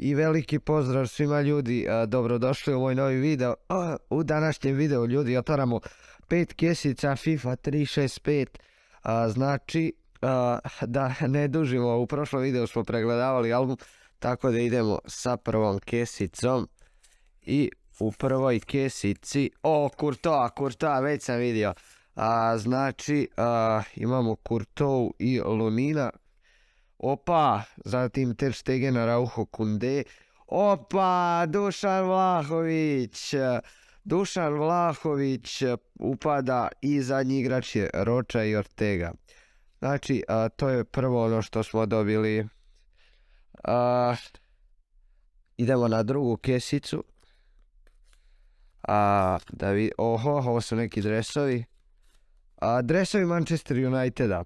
I veliki pozdrav svima ljudi, dobrodošli u moj novi video. U današnjem videu ljudi otvaramo 5 kesica FIFA 365, znači da ne dužimo, u prošlom videu smo pregledavali album, tako da idemo sa prvom kesicom. I u prvoj kesici, Courtois, već sam vidio, znači imamo Courtois i Lunina. Opa, zatim Ter Stegen, Araujo, Koundé. Opa, Dušan Vlahović upada i zadnji igrač je Rocha i Ortega. Znači, to je prvo ono što smo dobili. Idemo na drugu kesicu. Ovo su neki dresovi. Dresovi Manchester Uniteda.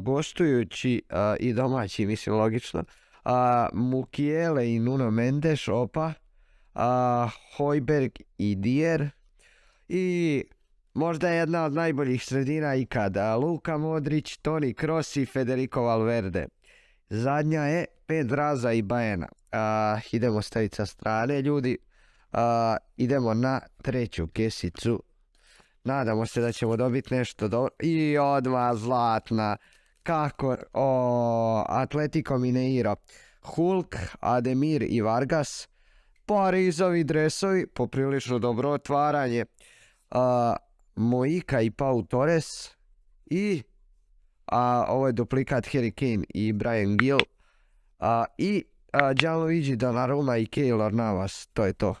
Gostujući i domaći, mislim logično. Mukiele i Nuno Mendes, opa. Højbjerg i Dier. I možda jedna od najboljih sredina ikada. Luka Modrić, Toni Kroos i Federico Valverde. Zadnja je Pedraza i Baena. Idemo staviti sa strane ljudi. Idemo na treću kesicu. Nadamo se da ćemo dobiti nešto dobro. I odmah zlatna. Kako? Atletico Mineiro. Hulk, Ademir i Vargas. Parizovi dresovi. Poprilično dobro otvaranje. Moika i Pau Torres. I ovo je duplikat Harry Kane i Bryan Gil. I Gianluigi Donnarumma i Keylor Navas. To je to.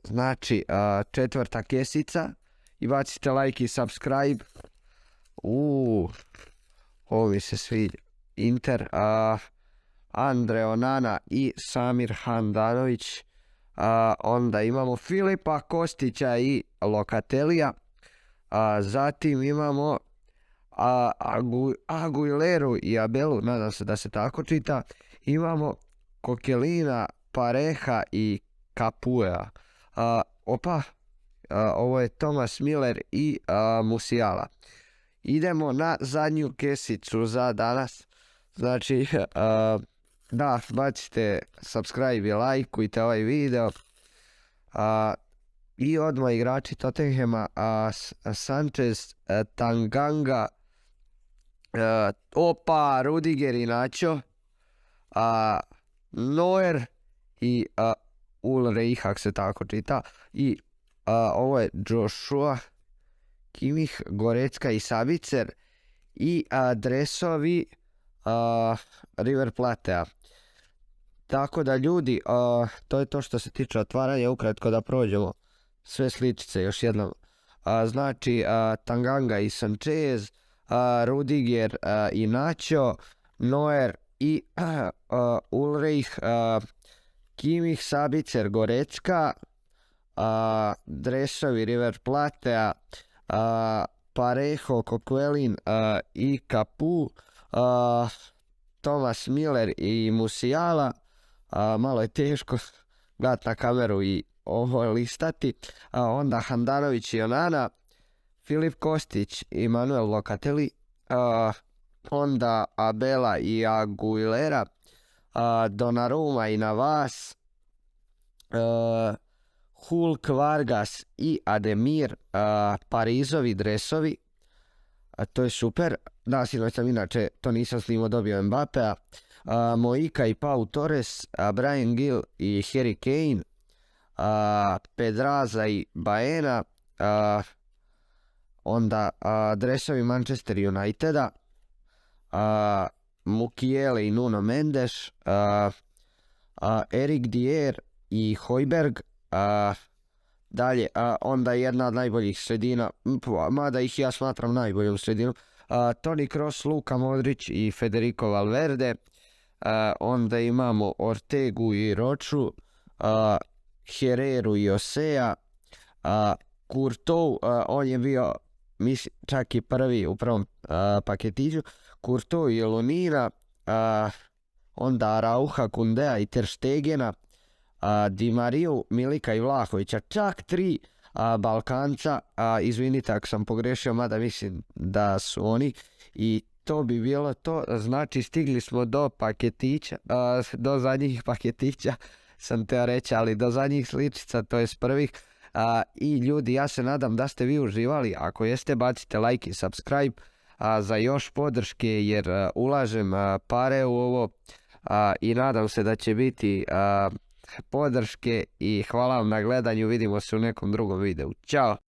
Znači, četvrta kesica. I bacite like i subscribe. Ovo mi se sviđa. Inter, Andre Onana i Samir Handanović. Onda imamo Filipa Kostića i Locatelija. Zatim imamo Aguileru i Abelu, nadam se da se tako čita. Imamo Coquelina, Pareja i Capuea. Ovo je Thomas Miller i Musiala. Idemo na zadnju kesicu za danas. Znači, da, bacite subscribe i lajkujte ovaj video. I odmah igrači Tottenhama, Sanchez, Tanganga, Rudiger i Nacho, Neuer i Ulreich, ako se tako čita. I ovo je Joshua, Kimmich, Goretzka i Sabitzer. I dresovi River Platea. Tako da ljudi, to je to što se tiče otvaranja. Ukratko da prođemo sve sličice još jednom. Znači, Tanganga i Sanchez, Rudiger i Nacho, Neuer i Ulreich, Kimmich, Sabitzer, Goretzka, dresovi River Platea, Parejo, Coquelin i Capu, Thomas Miller i Musiala. Malo je teško gledati na kameru i ovo listati. Onda Handanović i Onana, Filip Kostić i Manuel Locatelli, onda Abela i Aguilera, Donnarumma i Navas, Hulk, Vargas i Ademir, Parizovi dresovi. To je super. Da, sinoć sam inače, to nisam snimao, dobio Mbappea. Moika i Pau Torres, Bryan Gil i Harry Kane, Pedraza i Baena, onda dresovi Manchester Uniteda, Mukiele i Nuno Mendes, Eric Dier i Højbjerg. Dalje, onda jedna od najboljih sredina, mada ih ja smatram najboljom sredinom, Toni Kroos, Luka Modrić i Federico Valverde. Onda imamo Ortegu i Rochu, Herreru i Osea, Courtois, on je bio čak i prvi u prvom paketiću, Courtois i Lunina, onda Arauja, Koundea i Ter Stegena, Di Mariju, Milika i Vlahovića, čak 3 Balkanca, izvinite ako sam pogrešio, mada mislim da su oni. I to bi bilo to. Znači stigli smo do paketića, do zadnjih paketića sam teo reći, ali do zadnjih sličica, to jest prvih. I ljudi, ja se nadam da ste vi uživali. Ako jeste, bacite like i subscribe za još podrške, jer ulažem pare u ovo i nadam se da će biti podrške i hvala vam na gledanju. Vidimo se u nekom drugom videu. Ćao!